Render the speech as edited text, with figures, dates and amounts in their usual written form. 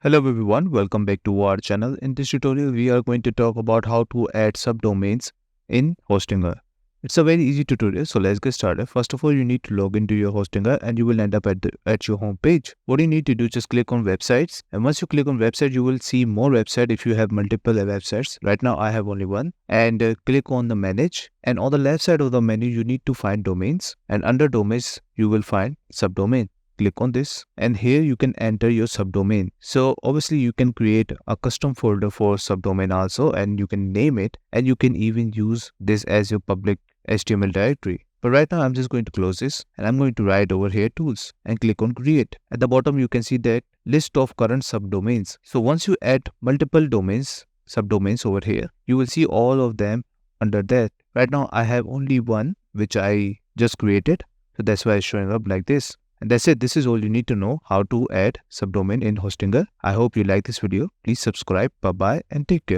Hello everyone, welcome back to our channel. In this tutorial, we are going to talk about how to add subdomains in Hostinger. It's a very easy tutorial, so let's get started. First of all, you need to log into your Hostinger and you will end up at your home page. What you need to do, just click on websites, and once you click on website, you will see more websites if you have multiple websites. Right now, I have only one, and click on the manage, and on the left side of the menu, you need to find domains, and under domains, you will find subdomain. Click on this, and here you can enter your subdomain. So obviously you can create a custom folder for subdomain also, and you can name it, and you can even use this as your public HTML directory. But right now I'm just going to close this, and I'm going to write over here tools and click on create. At the bottom you can see that list of current subdomains. So once you add multiple subdomains over here, you will see all of them under that. Right now I have only one which I just created, so that's why it's showing up like this. And that's it. This is all you need to know how to add subdomain in Hostinger. I hope you like this video. Please subscribe. Bye bye and take care.